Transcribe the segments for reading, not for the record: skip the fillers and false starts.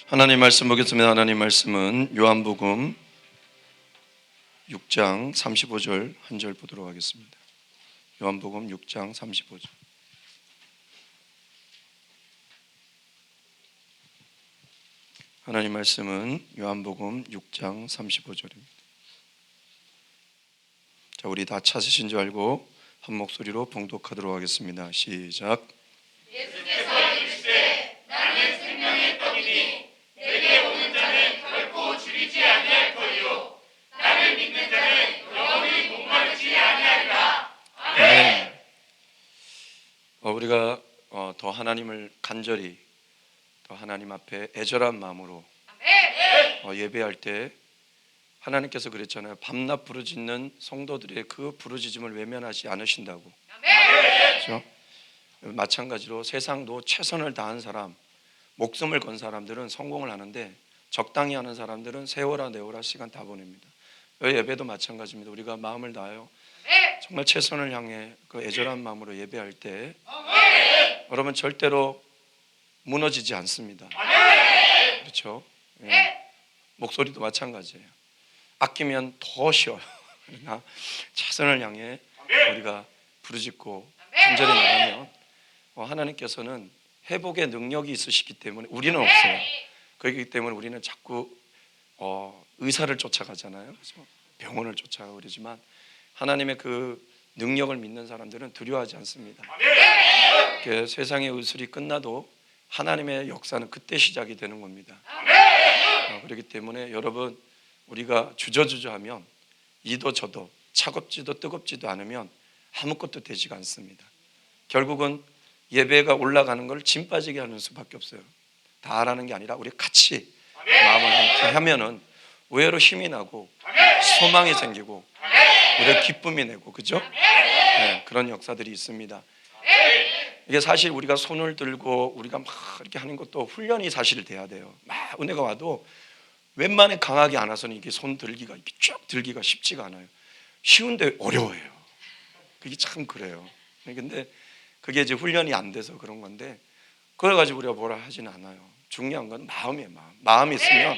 하나님 말씀 보겠습니다. 하나님 말씀은 요한복음 6장 35절 한 절 보도록 하겠습니다. 요한복음 6장 35절. 하나님 말씀은 요한복음 6장 35절입니다. 자, 우리 다 찾으신 줄 알고 한 목소리로 봉독하도록 하겠습니다. 시작. 예수께서 이르시되 나는 생명의 떡이니 내게 오는 자는 결코 줄이지 아니할 터이요 나를 믿는 자는 영원히 목마르지 아니하리라. 아멘. 우리가 더 하나님을 간절히 더 하나님 앞에 애절한 마음으로 예배할 때 하나님께서 그랬잖아요. 밤낮 부르짖는 성도들의 그 부르짖음을 외면하지 않으신다고. 그렇죠? 마찬가지로 세상도 최선을 다한 사람, 목숨을 건 사람들은 성공을 하는데 적당히 하는 사람들은 세월아 내월아 시간 다 보냅니다. 예배도 마찬가지입니다. 우리가 마음을 다하여 정말 최선을 향해 그 애절한 마음으로 예배할 때 여러분 절대로 무너지지 않습니다. 그렇죠? 목소리도 마찬가지예요. 아끼면 더 쉬워요. 그러나 최선을 향해 우리가 부르짖고 간절히 나가면 하나님께서는 회복의 능력이 있으시기 때문에 우리는 없어요. 그렇기 때문에 우리는 자꾸 의사를 쫓아가잖아요. 병원을 쫓아가고 그러지만 하나님의 그 능력을 믿는 사람들은 두려워하지 않습니다. 세상의 의술이 끝나도 하나님의 역사는 그때 시작이 되는 겁니다. 그렇기 때문에 여러분 우리가 주저주저하면 이도 저도 차갑지도 뜨겁지도 않으면 아무것도 되지가 않습니다. 결국은 예배가 올라가는 걸 짐 빠지게 하는 수밖에 없어요. 다 하라는 게 아니라 우리 같이 마음을 함께 하면은 의외로 힘이 나고 소망이 생기고 우리가 기쁨이 내고 그죠? 네, 그런 역사들이 있습니다. 이게 사실 우리가 손을 들고 우리가 막 이렇게 하는 것도 훈련이 사실 돼야 돼요. 막 은혜가 와도 웬만해 강하게 안 와서는 이게 손 들기가 이렇게 쭉 들기가 쉽지가 않아요. 쉬운데 어려워요. 그게 참 그래요. 근데 그게 이제 훈련이 안 돼서 그런 건데 그래 가지고 우리가 뭐라 하지는 않아요. 중요한 건 마음이에요. 마음이 있으면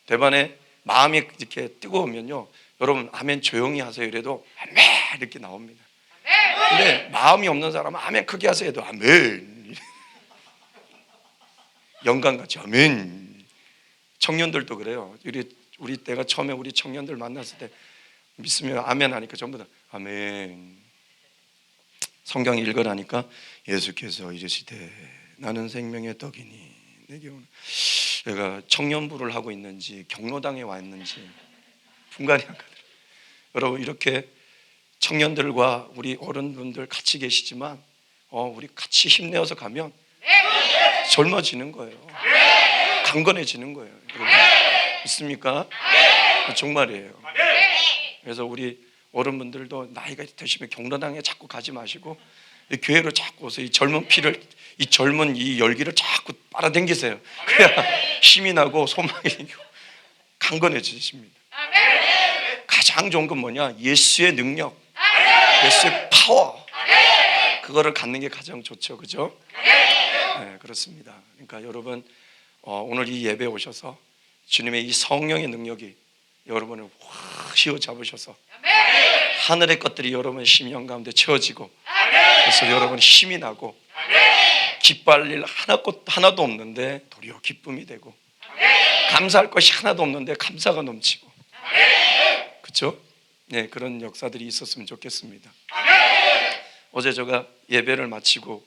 대반에 마음이 이렇게 뜨거우면요. 여러분 아멘 조용히 하세요 이래도 아멘 이렇게 나옵니다. 근데 마음이 없는 사람은 아멘 크게 하세요 해도 아멘 영광같이 아멘. 청년들도 그래요. 우리 때가 처음에 우리 청년들 만났을 때 믿으면 아멘 하니까 전부 다 아멘. 성경 읽으라니까 예수께서 이르시되 나는 생명의 떡이니 내게 오는 내가 청년부를 하고 있는지 경로당에 와 있는지 분간이 안 가더라고요. 여러분 이렇게 청년들과 우리 어른분들 같이 계시지만 우리 같이 힘내어서 가면 젊어지는 거예요. 강건해지는 거예요. 여러분 있습니까? 정말이에요. 그래서 우리 어른분들도 나이가 드시면 경로당에 자꾸 가지 마시고 교회로 자꾸 오세요. 이 젊은 피를 이 젊은 이 열기를 자꾸 빨아당기세요. 그래야 힘이 나고 소망이 생기고 강건해지십니다. 가장 좋은 건 뭐냐? 예수의 능력, 예수의 파워 그거를 갖는 게 가장 좋죠. 그죠? 네, 그렇습니다. 그러니까 여러분 오늘 이 예배에 오셔서 주님의 이 성령의 능력이 여러분을 확 휘어잡으셔서 하늘의 것들이 여러분의 심령 가운데 채워지고 그래서 여러분 힘이 나고 기뻐할 일 하나도 없는데 도리어 기쁨이 되고 감사할 것이 하나도 없는데 감사가 넘치고 그렇죠? 네, 그런 역사들이 있었으면 좋겠습니다. 어제 제가 예배를 마치고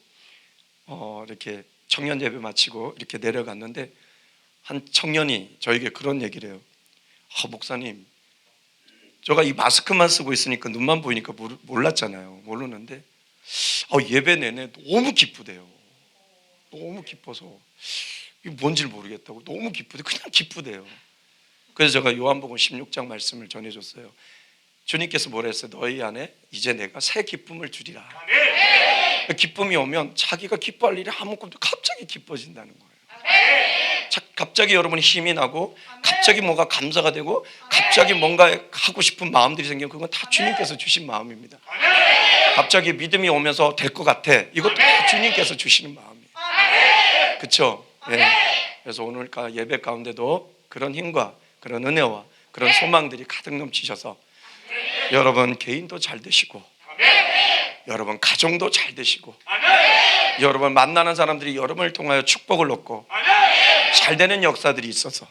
이렇게 청년 예배 마치고 이렇게 내려갔는데 한 청년이 저에게 그런 얘기를 해요. 목사님 제가 이 마스크만 쓰고 있으니까 눈만 보이니까 몰랐잖아요. 모르는데 예배 내내 너무 기쁘대요. 너무 기뻐서 이게 뭔지를 모르겠다고 너무 기쁘대. 그냥 기쁘대요. 그래서 제가 요한복음 16장 말씀을 전해줬어요. 주님께서 뭐라 했어요? 너희 안에 이제 내가 새 기쁨을 주리라. 기쁨이 오면 자기가 기뻐할 일이 아무것도 갑자기 기뻐진다는 거예요. 갑자기 여러분이 힘이 나고 갑자기 뭔가 감사가 되고 갑자기 뭔가 하고 싶은 마음들이 생기면 그건 다 주님께서 주신 마음입니다. 갑자기 믿음이 오면서 될 것 같아. 이것도 다 주님께서 주시는 마음이에요. 그렇죠? 네. 그래서 오늘 예배 가운데도 그런 힘과 그런 은혜와 그런 소망들이 가득 넘치셔서 여러분 개인도 잘 되시고 여러분 가정도 잘 되시고 여러분 만나는 사람들이 여러분을 통하여 축복을 얻고 잘 되는 역사들이 있어서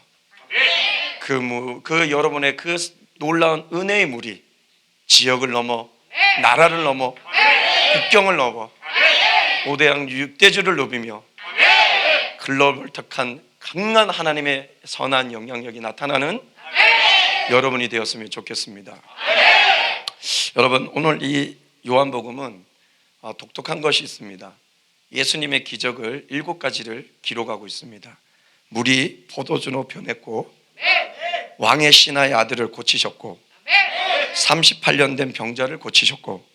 그 여러분의 그 놀라운 은혜의 물이 지역을 넘어 나라를 넘어 국경을 넘어 5대양 6대주를 누비며 글로벌 탁한 강한 하나님의 선한 영향력이 나타나는 여러분이 되었으면 좋겠습니다. 여러분 오늘 이 요한복음은 독특한 것이 있습니다. 예수님의 기적을 7가지를 기록하고 있습니다. 물이 포도주로 변했고 왕의 신하의 아들을 고치셨고 38년 된 병자를 고치셨고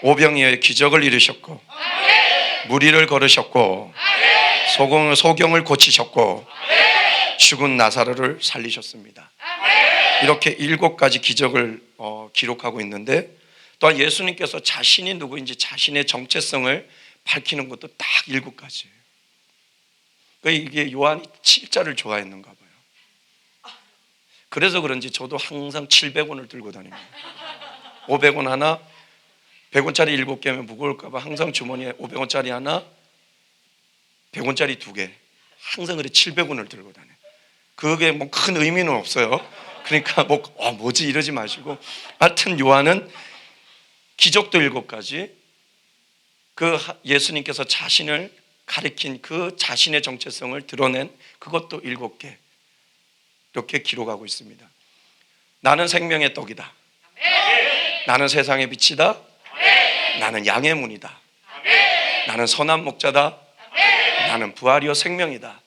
오병이어의 기적을 이루셨고 무리를 걸으셨고 소경을 고치셨고 죽은 나사로를 살리셨습니다. 이렇게 7가지 기적을 기록하고 있는데 또한 예수님께서 자신이 누구인지 자신의 정체성을 밝히는 것도 딱 7가지예요. 이게 요한이 7자를 좋아했는가 봐요. 그래서 그런지 저도 항상 700원을 들고 다닙니다. 500원 하나, 100원짜리 7개면 무거울까 봐 항상 주머니에 500원짜리 하나, 100원짜리 2개, 항상 그래 700원을 들고 다녀요. 그게 뭐 큰 의미는 없어요. 그러니까 뭐지 이러지 마시고, 하여튼 요한은 기적도 7가지, 그 예수님께서 자신을 가리킨 그 자신의 정체성을 드러낸 그것도 7개 이렇게 기록하고 있습니다. 나는 생명의 떡이다. 나는 세상의 빛이다. 나는 양의 문이다. 나는 선한 목자다. 나는 부활이요 생명이다.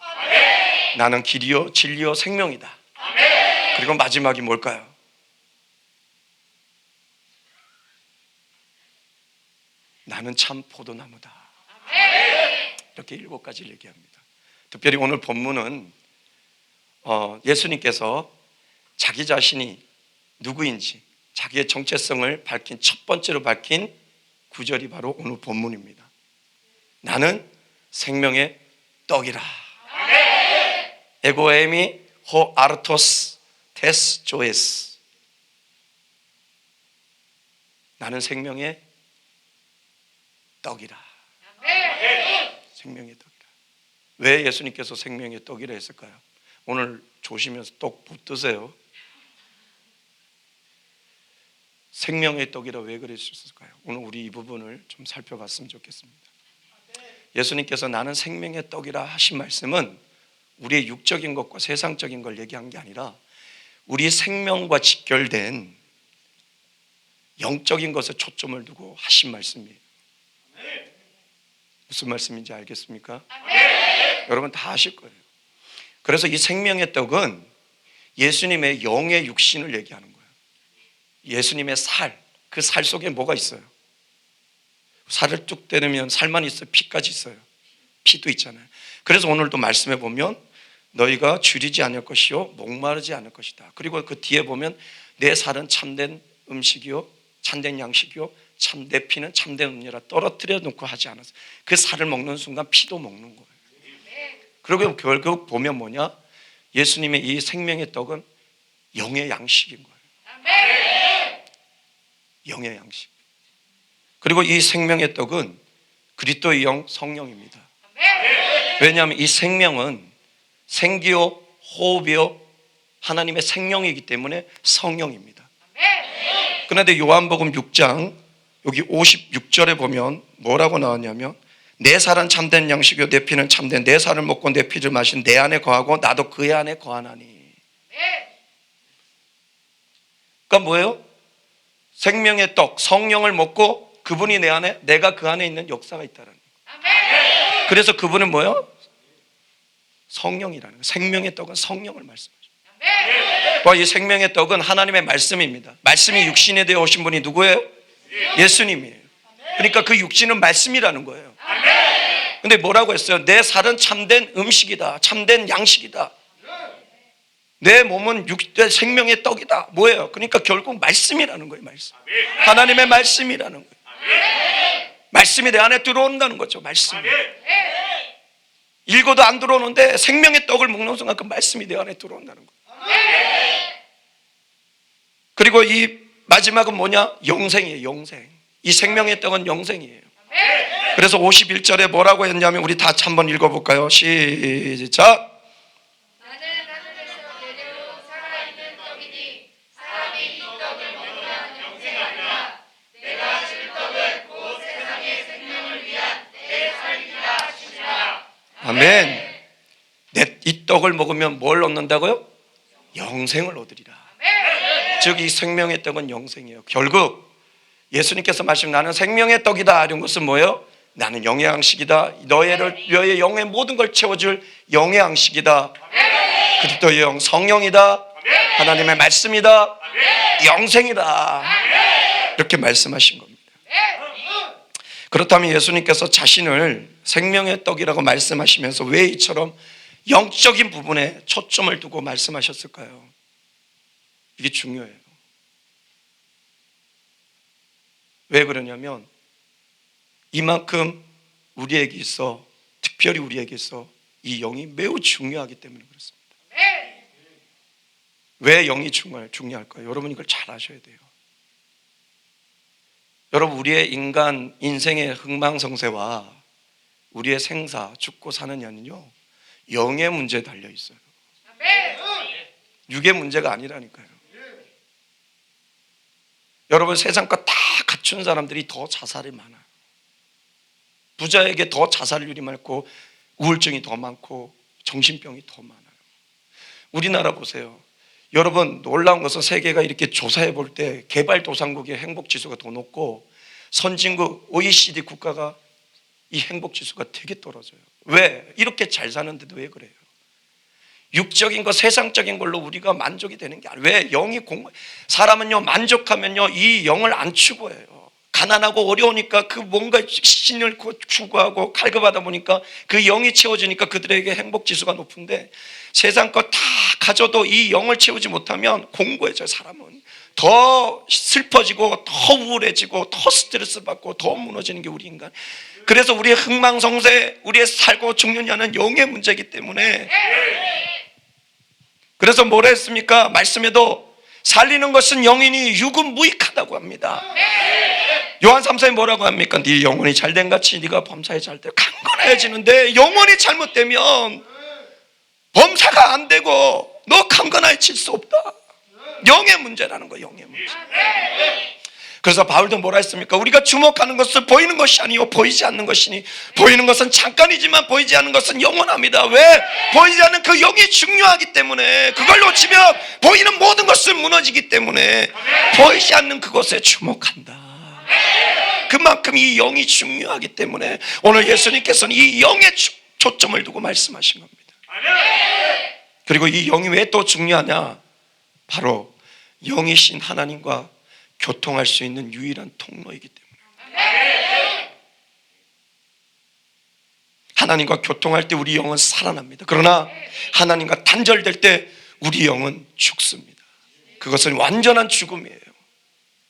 나는 길이요 진리요 생명이다. 그리고 마지막이 뭘까요? 나는 참 포도나무다. 이렇게 7가지를 얘기합니다. 특별히 오늘 본문은 예수님께서 자기 자신이 누구인지 자기의 정체성을 밝힌 첫 번째로 밝힌 구절이 바로 오늘 본문입니다. 나는 생명의 떡이라. 에고에미 호 아르토스 테스 조에스. 나는 생명의 떡이라. 생명의 떡이라. 왜 예수님께서 생명의 떡이라 했을까요? 오늘 조시면서 떡 붙드세요. 생명의 떡이라 왜 그러셨을까요? 오늘 우리 이 부분을 좀 살펴봤으면 좋겠습니다. 예수님께서 나는 생명의 떡이라 하신 말씀은 우리의 육적인 것과 세상적인 걸 얘기한 게 아니라 우리 생명과 직결된 영적인 것에 초점을 두고 하신 말씀이에요. 무슨 말씀인지 알겠습니까? 여러분 다 아실 거예요. 그래서 이 생명의 떡은 예수님의 영의 육신을 얘기하는 거예요. 예수님의 살, 그 살 속에 뭐가 있어요? 살을 뚝 떼면 살만 있어요? 피까지 있어요? 피도 있잖아요. 그래서 오늘도 말씀해 보면 너희가 줄이지 않을 것이요 목마르지 않을 것이다. 그리고 그 뒤에 보면 내 살은 참된 음식이요 참된 양식이요 내 피는 참된 음료라 떨어뜨려 놓고 하지 않았어요. 그 살을 먹는 순간 피도 먹는 거예요. 그리고 결국 보면 뭐냐? 예수님의 이 생명의 떡은 영의 양식인 거예요. 영의 양식. 그리고 이 생명의 떡은 그리스도의 영 성령입니다. 왜냐하면 이 생명은 생기요 호흡이요 하나님의 생명이기 때문에 성령입니다. 그런데 요한복음 6장 여기 56절에 보면 뭐라고 나왔냐면 내 살은 참된 양식이요 내 피는 참된 내 살을 먹고 내 피를 마신 내 안에 거하고 나도 그의 안에 거하나니. 그러니까 뭐예요? 생명의 떡 성령을 먹고 그분이 내 안에 내가 그 안에 있는 역사가 있다는 거예요. 그래서 그분은 뭐예요? 성령이라는 거예요. 생명의 떡은 성령을 말씀하죠. 이 생명의 떡은 하나님의 말씀입니다. 말씀이 육신에 되어 오신 분이 누구예요? 예수님이에요. 그러니까 그 육신은 말씀이라는 거예요. 근데 뭐라고 했어요? 내 살은 참된 음식이다. 참된 양식이다. 내 몸은 생명의 떡이다. 뭐예요? 그러니까 결국 말씀이라는 거예요. 말씀. 하나님의 말씀이라는 거예요. 말씀이 내 안에 들어온다는 거죠. 말씀이. 읽어도 안 들어오는데 생명의 떡을 먹는 순간 그 말씀이 내 안에 들어온다는 거예요. 그리고 이 마지막은 뭐냐? 영생이에요. 영생. 이 생명의 떡은 영생이에요. 그래서 51절에 뭐라고 했냐면 우리 다 한번 읽어볼까요? 시작. 나는 하늘에서 내려온 살아있는 떡이니 사람이 이 떡을 먹으면 영생하리라. 내가 줄 떡은 곧 세상의 생명을 위한 내 살이라 하시니라. 아멘. 이 떡을 먹으면 뭘 얻는다고요? 영생을 얻으리라. 즉 이 생명의 떡은 영생이에요. 결국 예수님께서 말씀 나는 생명의 떡이다 이런 것은 뭐예요? 나는 영의 양식이다. 너의 영의 모든 걸 채워줄 영의 양식이다. 그리스도의 영 성령이다. 하나님의 말씀이다. 영생이다. 이렇게 말씀하신 겁니다. 그렇다면 예수님께서 자신을 생명의 떡이라고 말씀하시면서 왜 이처럼 영적인 부분에 초점을 두고 말씀하셨을까요? 이게 중요해요. 왜 그러냐면 이만큼 우리에게 있어, 특별히 우리에게 있어 이 영이 매우 중요하기 때문에 그렇습니다. 왜 영이 중요할까요? 여러분 이걸 잘 아셔야 돼요. 여러분 우리의 인간 인생의 흥망성쇠와 우리의 생사, 죽고 사느냐는요 영의 문제에 달려 있어요. 육의 문제가 아니라니까요. 여러분 세상 거 다 갖춘 사람들이 더 자살이 많아요. 부자에게 더 자살률이 많고 우울증이 더 많고 정신병이 더 많아요. 우리나라 보세요. 여러분 놀라운 것은 세계가 이렇게 조사해 볼 때 개발도상국의 행복지수가 더 높고 선진국 OECD 국가가 이 행복지수가 되게 떨어져요. 왜? 이렇게 잘 사는데도 왜 그래요? 육적인 것, 세상적인 걸로 우리가 만족이 되는 게 아니에요. 왜? 사람은요 만족하면요 이 영을 안 추구해요. 가난하고 어려우니까 그 뭔가 신을 추구하고 갈급하다 보니까 그 영이 채워지니까 그들에게 행복지수가 높은데 세상 것 다 가져도 이 영을 채우지 못하면 공고해져요. 사람은 더 슬퍼지고 더 우울해지고 더 스트레스 받고 더 무너지는 게 우리 인간. 그래서 우리의 흥망성쇠, 우리의 살고 죽느냐는 영의 문제이기 때문에 그래서 뭐라 했습니까? 말씀에도 살리는 것은 영이니 육은 무익하다고 합니다. 요한 3서에 뭐라고 합니까? 네 영혼이 잘된 같이 네가 범사에 잘돼 강건해지는데 영혼이 잘못되면 범사가 안 되고 너 강건해질 수 없다. 영의 문제라는 거예요. 영의 문제. 그래서 바울도 뭐라 했습니까? 우리가 주목하는 것은 보이는 것이 아니요 보이지 않는 것이니 보이는 것은 잠깐이지만 보이지 않는 것은 영원합니다. 왜? 보이지 않는 그 영이 중요하기 때문에 그걸 놓치면 보이는 모든 것은 무너지기 때문에 보이지 않는 그것에 주목한다. 그만큼 이 영이 중요하기 때문에 오늘 예수님께서는 이 영에 초점을 두고 말씀하신 겁니다. 그리고 이 영이 왜 또 중요하냐? 바로 영이신 하나님과 교통할 수 있는 유일한 통로이기 때문에 하나님과 교통할 때 우리 영은 살아납니다. 그러나 하나님과 단절될 때 우리 영은 죽습니다. 그것은 완전한 죽음이에요.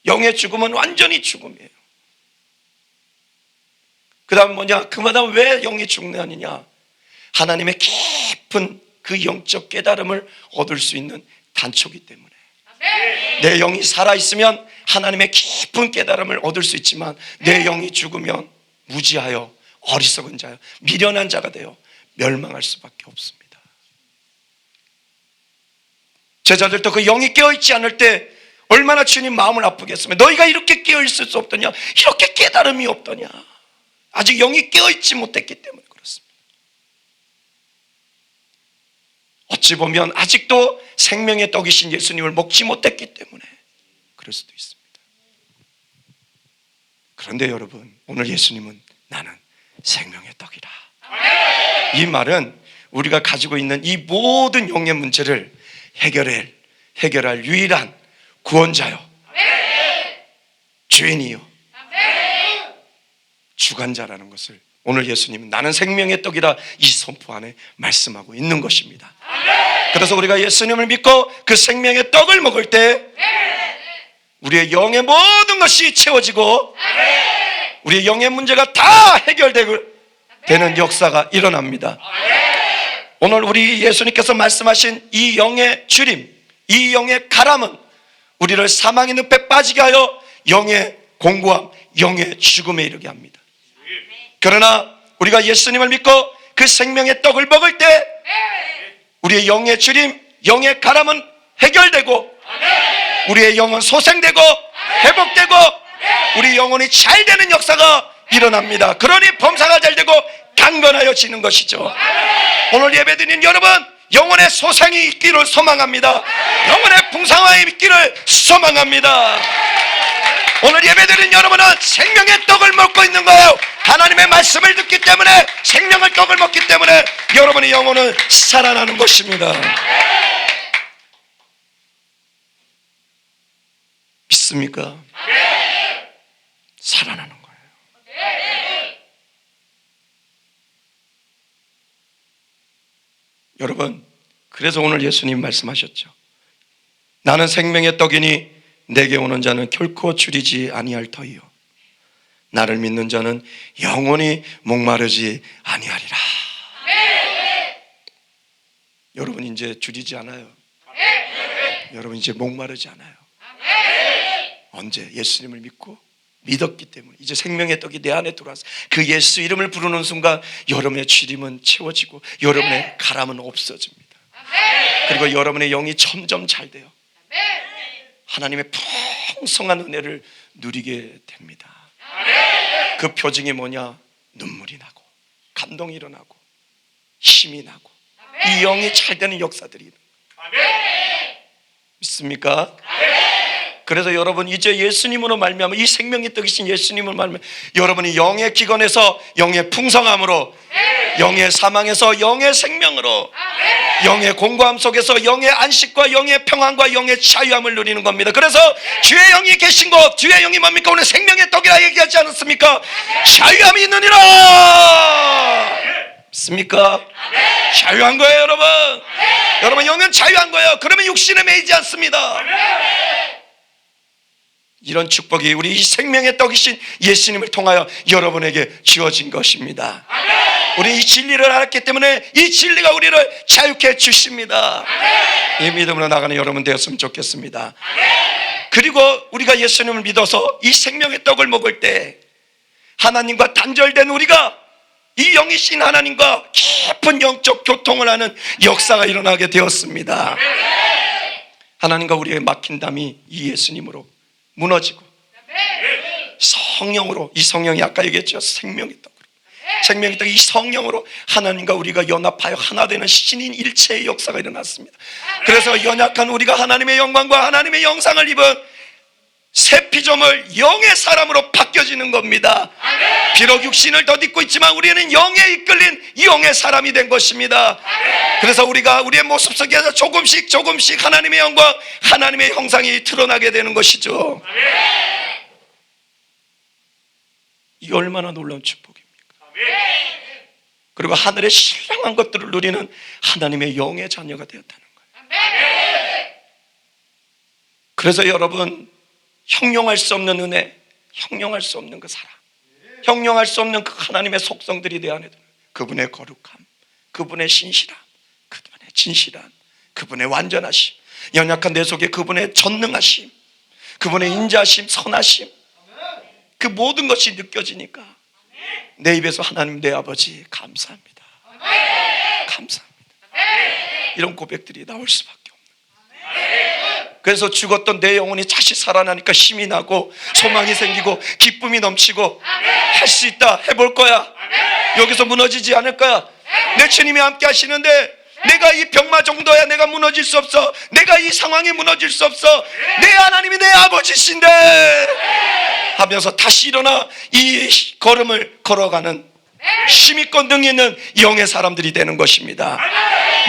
영의 죽음은 완전히 죽음이에요. 그 다음 뭐냐? 그마다 왜 영이 죽느냐? 하나님의 깊은 그 영적 깨달음을 얻을 수 있는 단초기 때문에 내 영이 살아있으면 하나님의 깊은 깨달음을 얻을 수 있지만 내 영이 죽으면 무지하여 어리석은 자여 미련한 자가 되어 멸망할 수밖에 없습니다. 제자들도 그 영이 깨어있지 않을 때 얼마나 주님 마음을 아프겠으면 너희가 이렇게 깨어있을 수 없더냐 이렇게 깨달음이 없더냐 아직 영이 깨어있지 못했기 때문에 그렇습니다. 어찌 보면 아직도 생명의 떡이신 예수님을 먹지 못했기 때문에 그럴 수도 있습니다. 그런데 여러분 오늘 예수님은 나는 생명의 떡이다. 이 말은 우리가 가지고 있는 이 모든 영의 문제를 해결할 유일한 구원자요 주인이요 주관자라는 것을 오늘 예수님은 나는 생명의 떡이다 이 선포 안에 말씀하고 있는 것입니다. 그래서 우리가 예수님을 믿고 그 생명의 떡을 먹을 때 우리의 영의 모든 것이 채워지고 우리의 영의 문제가 다 해결되고 되는 역사가 일어납니다. 오늘 우리 예수님께서 말씀하신 이 영의 주림, 이 영의 가람은 우리를 사망의 늪에 빠지게 하여 영의 공고함, 영의 죽음에 이르게 합니다. 그러나 우리가 예수님을 믿고 그 생명의 떡을 먹을 때 우리의 영의 주림, 영의 가람은 해결되고 우리의 영은 소생되고 회복되고 우리 영혼이 잘 되는 역사가 일어납니다. 그러니 범사가 잘 되고 강건하여지는 것이죠. 오늘 예배드린 여러분, 영혼의 소생이 있기를 소망합니다. 영혼의 풍성함이 있기를 소망합니다. 오늘 예배드린 여러분은 생명의 떡을 먹고 있는 거예요. 하나님의 말씀을 듣기 때문에, 생명의 떡을 먹기 때문에 여러분의 영혼은 살아나는 것입니다. 믿습니까? 살아나는 거예요. 여러분, 그래서 오늘 예수님 말씀하셨죠. 나는 생명의 떡이니 내게 오는 자는 결코 줄이지 아니할 터이요 나를 믿는 자는 영원히 목마르지 아니하리라. 여러분 이제 줄이지 않아요. 여러분 이제 목마르지 않아요. 언제? 예수님을 믿었기 때문에. 이제 생명의 떡이 내 안에 들어와서 그 예수 이름을 부르는 순간 여러분의 주림은 채워지고 여러분의 가람은 없어집니다. 그리고 여러분의 영이 점점 잘 돼요. 하나님의 풍성한 은혜를 누리게 됩니다. 그 표징이 뭐냐? 눈물이 나고 감동이 일어나고 힘이 나고 이 영이 잘 되는 역사들이 믿습니까? 그래서 여러분 이제 예수님으로 말미암아 이 생명의 떡이신 예수님으로 말미암아 여러분이 영의 기건에서 영의 풍성함으로 영의 사망에서 영의 생명으로 영의 공고함 속에서 영의 안식과 영의 평안과 영의 자유함을 누리는 겁니다. 그래서 주의 영이 계신 곳, 주의 영이 뭡니까? 오늘 생명의 떡이라 얘기하지 않았습니까? 자유함이 있느니라. 믿습니까? 자유한 거예요 여러분. 여러분 영은 자유한 거예요. 그러면 육신에 매이지 않습니다. 이런 축복이 우리 이 생명의 떡이신 예수님을 통하여 여러분에게 주어진 것입니다. 우리 이 진리를 알았기 때문에 이 진리가 우리를 자유케 해 주십니다. 이 믿음으로 나가는 여러분 되었으면 좋겠습니다. 그리고 우리가 예수님을 믿어서 이 생명의 떡을 먹을 때 하나님과 단절된 우리가 이 영이신 하나님과 깊은 영적 교통을 하는 역사가 일어나게 되었습니다. 하나님과 우리의 막힌 담이 이 예수님으로 무너지고 성령으로, 이 성령이 아까 얘기했죠. 생명의 떡으로, 생명의 떡, 이 성령으로 하나님과 우리가 연합하여 하나 되는 신인 일체의 역사가 일어났습니다. 그래서 연약한 우리가 하나님의 영광과 하나님의 영상을 입은 새 피조물 영의 사람으로 바뀌어지는 겁니다. 비록 육신을 덧입고 있지만 우리는 영에 이끌린 영의 사람이 된 것입니다. 그래서 우리가 우리의 모습 속에서 조금씩 하나님의 영광, 하나님의 형상이 드러나게 되는 것이죠. 이 얼마나 놀라운 축복입니까? 그리고 하늘의 신령한 것들을 누리는 하나님의 영의 자녀가 되었다는 거예요. 그래서 여러분, 형용할 수 없는 은혜, 형용할 수 없는 그 사랑, 형용할 수 없는 그 하나님의 속성들이 내 안에 들어요. 그분의 거룩함, 그분의 신실함, 그분의 진실함, 그분의 완전하심, 연약한 내 속에 그분의 전능하심, 그분의 인자하심, 선하심, 그 모든 것이 느껴지니까 내 입에서 하나님 내 아버지 감사합니다, 감사합니다, 이런 고백들이 나올 수밖에 없는. 그래서 죽었던 내 영혼이 다시 살아나니까 힘이 나고 소망이 생기고 기쁨이 넘치고 할 수 있다, 해볼 거야, 여기서 무너지지 않을 거야. 내 주님이 함께 하시는데 내가 이 병마 정도야 내가 무너질 수 없어, 내가 이 상황에 무너질 수 없어, 내 하나님이 내 아버지신데 하면서 다시 일어나 이 걸음을 걸어가는 힘있고 능히 있는 영의 사람들이 되는 것입니다.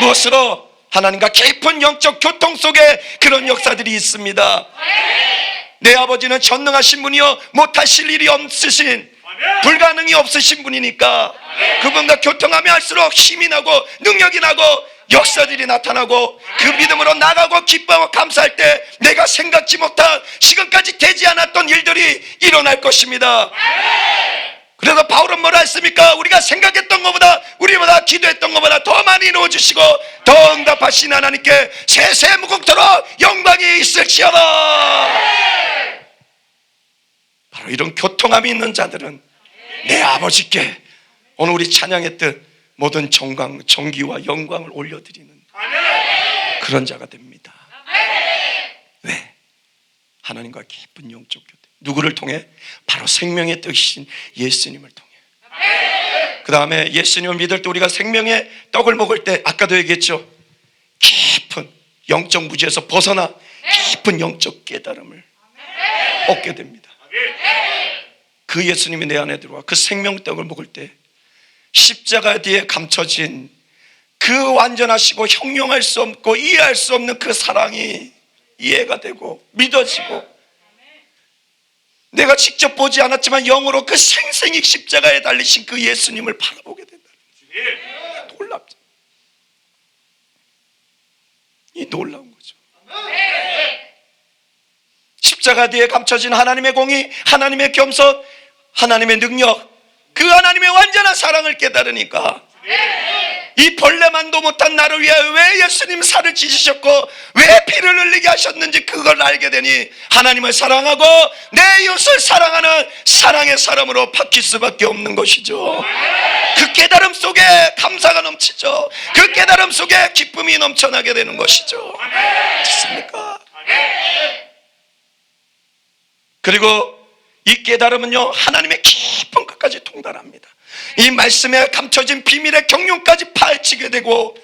무엇으로? 하나님과 깊은 영적 교통 속에 그런 역사들이 있습니다. 내 아버지는 전능하신 분이요 못하실 일이 없으신, 불가능이 없으신 분이니까 그분과 교통하며 할수록 힘이 나고 능력이 나고 역사들이 나타나고 그 믿음으로 나가고 기뻐하고 감사할 때 내가 생각지 못한, 지금까지 되지 않았던 일들이 일어날 것입니다. 그래서 바울은 뭐라 했습니까? 우리가 생각했던 것보다, 우리보다 기도했던 것보다 더 많이 이루어주시고 더 응답하신 하나님께 세세 무궁토록 영광이 있을지어다. 바로 이런 교통함이 있는 자들은 내 아버지께 오늘 우리 찬양했듯 모든 정기와 영광을 올려드리는 그런 자가 됩니다. 왜? 하나님과 깊은 영적 교제. 누구를 통해? 바로 생명의 떡이신 예수님을 통해. 그 다음에 예수님을 믿을 때 우리가 생명의 떡을 먹을 때 아까도 얘기했죠. 깊은 영적 무지에서 벗어나 깊은 영적 깨달음을 얻게 됩니다. 그 예수님이 내 안에 들어와 그 생명떡을 먹을 때 십자가 뒤에 감춰진 그 완전하시고 형용할 수 없고 이해할 수 없는 그 사랑이 이해가 되고 믿어지고, 내가 직접 보지 않았지만 영으로 그 생생히 십자가에 달리신 그 예수님을 바라보게 된다는 거죠. 놀랍죠. 이 놀라운 거죠. 십자가 뒤에 감춰진 하나님의 공의, 하나님의 겸손, 하나님의 능력, 그 하나님의 완전한 사랑을 깨달으니까 이 벌레만도 못한 나를 위하여 왜 예수님 살을 찢으셨고 왜 피를 흘리게 하셨는지 그걸 알게 되니 하나님을 사랑하고 내 이웃을 사랑하는 사랑의 사람으로 바뀔 수밖에 없는 것이죠. 그 깨달음 속에 감사가 넘치죠. 그 깨달음 속에 기쁨이 넘쳐나게 되는 것이죠. 맞습니까? 그리고 이 깨달음은요, 하나님의 깊은 것까지 통달합니다. 이 말씀에 감춰진 비밀의 경륜까지 파헤치게 되고,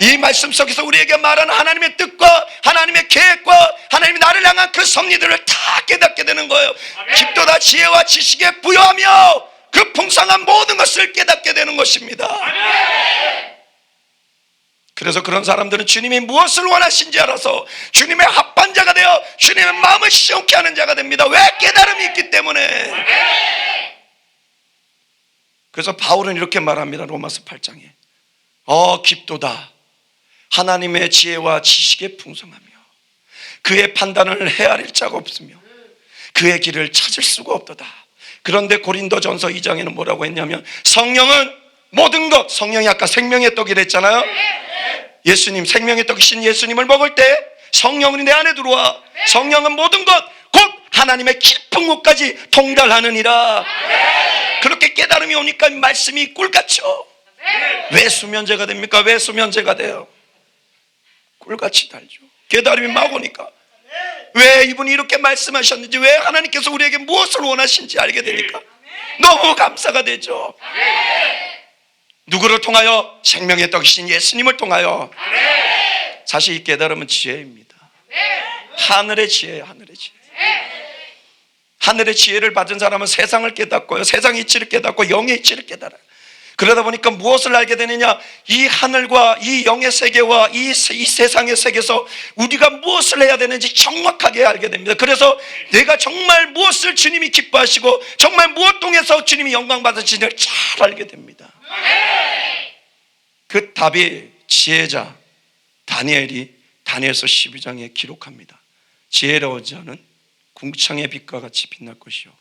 이 말씀 속에서 우리에게 말하는 하나님의 뜻과 하나님의 계획과 하나님이 나를 향한 그 섭리들을 다 깨닫게 되는 거예요. 깊도다 지혜와 지식에 부여하며 그 풍성한 모든 것을 깨닫게 되는 것입니다. 그래서 그런 사람들은 주님이 무엇을 원하신지 알아서 주님의 합반자가 되어 주님의 마음을 시원케 하는 자가 됩니다. 왜? 깨달음이 있기 때문에. 그래서 바울은 이렇게 말합니다. 로마서 8장에 깊도다 하나님의 지혜와 지식에 풍성하며 그의 판단을 헤아릴 자가 없으며 그의 길을 찾을 수가 없도다. 그런데 고린도전서 2장에는 뭐라고 했냐면 성령은 모든 것, 성령이 아까 생명의 떡이라 했잖아요. 예수님, 생명의 떡이신 예수님을 먹을 때 성령이 내 안에 들어와 성령은 모든 것, 곧 하나님의 깊은 곳까지 통달하느니라. 그렇게 깨달음이 오니까 말씀이 꿀같죠. 왜 수면제가 됩니까? 왜 수면제가 돼요? 꿀같이 달죠. 깨달음이 막 오니까 왜 이분이 이렇게 말씀하셨는지, 왜 하나님께서 우리에게 무엇을 원하신지 알게 되니까 너무 감사가 되죠. 누구를 통하여? 생명의 떡이신 예수님을 통하여. 사실 이 깨달음은 지혜입니다. 하늘의 지혜예요. 하늘의 지혜. 하늘의 지혜를 받은 사람은 세상을 깨닫고요, 세상의 이치를 깨닫고 영의 이치를 깨달아요. 그러다 보니까 무엇을 알게 되느냐, 이 하늘과 이 영의 세계와 이 세상의 세계에서 우리가 무엇을 해야 되는지 정확하게 알게 됩니다. 그래서 내가 정말 무엇을 주님이 기뻐하시고 정말 무엇 통해서 주님이 영광 받으시는지를 잘 알게 됩니다. 그 답이 지혜자 다니엘이 다니엘서 12장에 기록합니다. 지혜로운 자는 궁창의 빛과 같이 빛날 것이요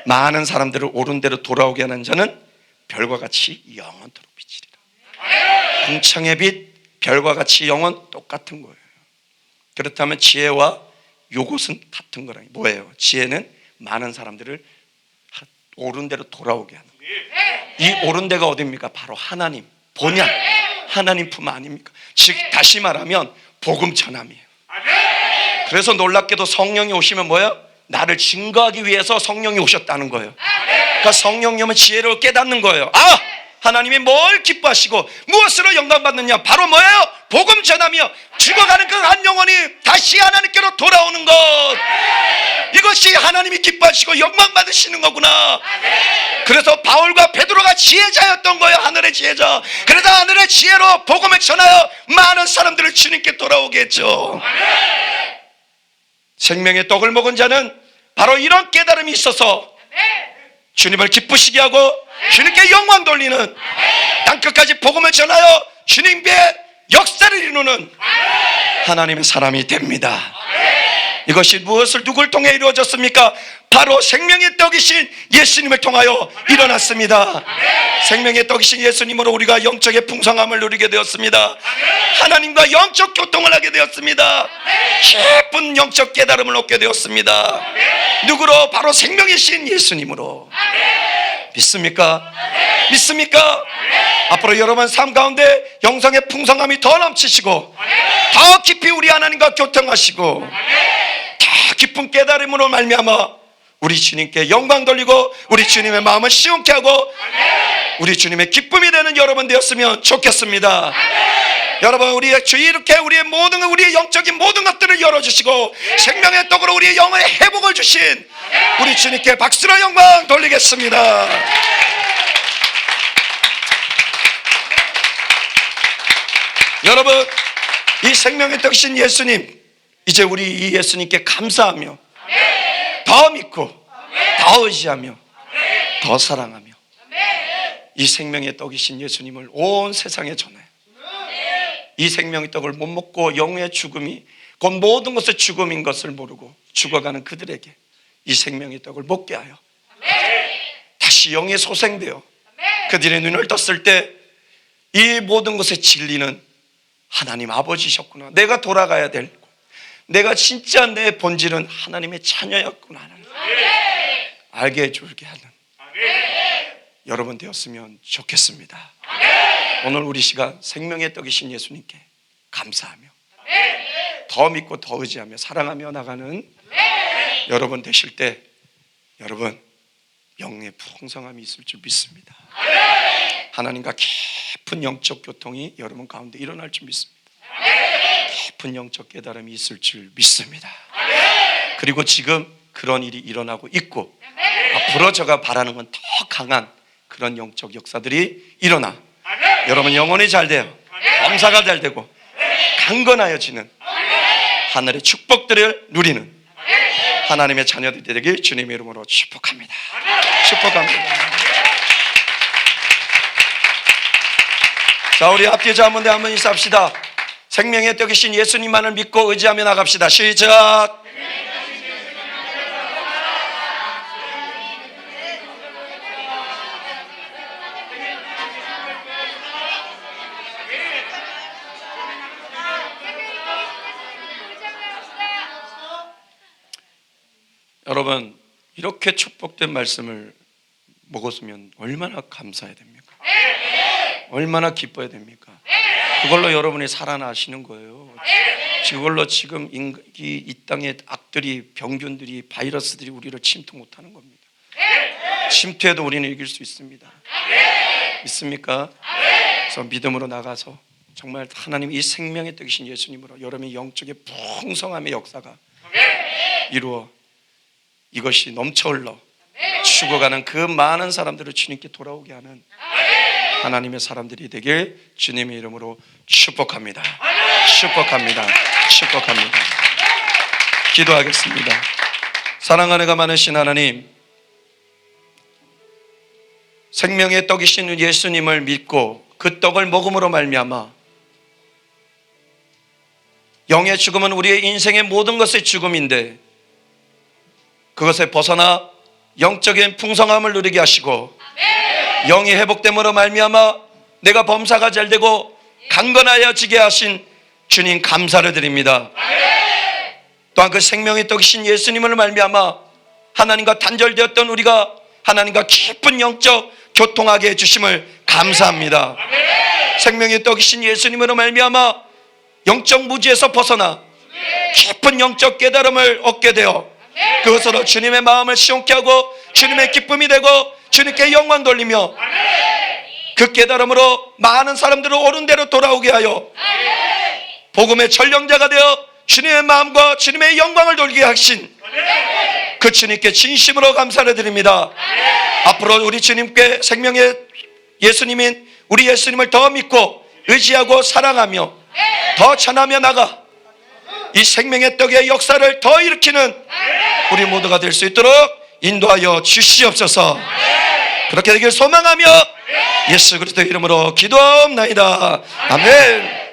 많은 사람들을 옳은 대로 돌아오게 하는 자는 별과 같이 영원토록 비치리라. 궁창의 빛, 별과 같이 영원 똑같은 거예요. 그렇다면 지혜와 요것은 같은 거라. 뭐예요? 지혜는 많은 사람들을 옳은 대로 돌아오게 하는 거예요. 이 옳은 데가 어디입니까? 바로 하나님, 본향, 하나님 품 아닙니까? 즉 다시 말하면 복음 전함이에요. 그래서 놀랍게도 성령이 오시면 뭐예요? 나를 증거하기 위해서 성령이 오셨다는 거예요. 그러니까 성령님은 지혜를 깨닫는 거예요. 하나님이 뭘 기뻐하시고 무엇으로 영광 받느냐? 바로 뭐예요? 복음 전하며 죽어가는 그 한 영혼이 다시 하나님께로 돌아오는 것. 이것이 하나님이 기뻐하시고 영광 받으시는 거구나. 그래서 바울과 베드로가 지혜자였던 거예요. 하늘의 지혜자. 그래서 하늘의 지혜로 복음을 전하여 많은 사람들을 주님께 돌아오게 했죠. 생명의 떡을 먹은 자는 바로 이런 깨달음이 있어서 주님을 기쁘시게 하고 주님께 영광 돌리는, 땅끝까지 복음을 전하여 주님의 역사를 이루는 하나님의 사람이 됩니다. 이것이 무엇을 누굴 통해 이루어졌습니까? 바로 생명의 떡이신 예수님을 통하여 일어났습니다. 생명의 떡이신 예수님으로 우리가 영적의 풍성함을 누리게 되었습니다. 하나님과 영적 교통을 하게 되었습니다. 깊은 영적 깨달음을 얻게 되었습니다. 누구로? 바로 생명이신 예수님으로. 믿습니까? 믿습니까? 앞으로 여러분 삶 가운데 영성의 풍성함이 더 넘치시고 더 깊이 우리 하나님과 교통하시고 더 깊은 깨달음으로 말미암아 우리 주님께 영광 돌리고 우리 주님의 마음을 시원케 하고 우리 주님의 기쁨이 되는 여러분 되었으면 좋겠습니다. 여러분, 우리의 주 이렇게 우리의 영적인 모든 것들을 열어주시고 생명의 떡으로 우리의 영의 회복을 주신 우리 주님께 박수로 영광 돌리겠습니다. 여러분, 이 생명의 떡이신 예수님, 이제 우리 이 예수님께 감사하며 더 믿고 더 의지하며 더 사랑하며 이 생명의 떡이신 예수님을 온 세상에 전해 이 생명의 떡을 못 먹고 영의 죽음이 곧 모든 것의 죽음인 것을 모르고 죽어가는 그들에게 이 생명의 떡을 먹게 하여 다시 영의 소생되어 그들의 눈을 떴을 때 이 모든 것의 진리는 하나님 아버지셨구나, 내가 돌아가야 되고 내가 진짜 내 본질은 하나님의 자녀였구나 하는 알게 해주게 하는 여러분 되었으면 좋겠습니다. 오늘 우리 시간 생명의 떡이신 예수님께 감사하며 더 믿고 더 의지하며 사랑하며 나가는 여러분 되실 때 여러분 영의 풍성함이 있을 줄 믿습니다. 하나님과 깊은 영적 교통이 여러분 가운데 일어날 줄 믿습니다. 깊은 영적 깨달음이 있을 줄 믿습니다. 그리고 지금 그런 일이 일어나고 있고 앞으로 제가 바라는 건 더 강한 그런 영적 역사들이 일어나 여러분 영혼이 잘 돼요, 범사가 잘 되고 강건하여지는 하늘의 축복들을 누리는 하나님의 자녀들이 되길 주님의 이름으로 축복합니다. 축복합니다. 자, 우리 합기자 한번 인사합시다. 생명의 떡이신 예수님만을 믿고 의지하며 나갑시다. 시작. 여러분, 이렇게 축복된 말씀을 먹었으면 얼마나 감사해야 됩니까? 얼마나 기뻐야 됩니까? 그걸로 여러분이 살아나시는 거예요. 그걸로 지금 이 땅의 악들이, 병균들이, 바이러스들이 우리를 침투 못하는 겁니다. 침투해도 우리는 이길 수 있습니다. 믿습니까? 그래서 믿음으로 나가서 정말 하나님 이 생명의 떡이신 예수님으로 여러분의 영적의 풍성함의 역사가 이루어 이것이 넘쳐 흘러 죽어가는 그 많은 사람들을 주님께 돌아오게 하는 하나님의 사람들이 되길 주님의 이름으로 축복합니다. 축복합니다. 축복합니다. 기도하겠습니다. 사랑하는 가 많으신 하나님, 생명의 떡이신 예수님을 믿고 그 떡을 먹음으로 말미암아 영의 죽음은 우리의 인생의 모든 것의 죽음인데 그것에 벗어나 영적인 풍성함을 누리게 하시고 영이 회복됨으로 말미암아 내가 범사가 잘되고 강건하여지게 하신 주님 감사를 드립니다. 또한 그 생명의 떡이신 예수님을 말미암아 하나님과 단절되었던 우리가 하나님과 깊은 영적 교통하게 해주심을 감사합니다. 생명의 떡이신 예수님으로 말미암아 영적 무지에서 벗어나 깊은 영적 깨달음을 얻게 되어 그것으로 주님의 마음을 시원케 하고 주님의 기쁨이 되고 주님께 영광 돌리며 그 깨달음으로 많은 사람들을 옳은 대로 돌아오게 하여 복음의 전령자가 되어 주님의 마음과 주님의 영광을 돌리게 하신 그 주님께 진심으로 감사를 드립니다. 앞으로 우리 주님께 생명의 예수님인 우리 예수님을 더 믿고 의지하고 사랑하며 더 전하며 나가 이 생명의 떡의 역사를 더 일으키는 우리 모두가 될 수 있도록 인도하여 주시옵소서. 그렇게 되길 소망하며 예수 그리스도의 이름으로 기도하옵나이다. 아멘.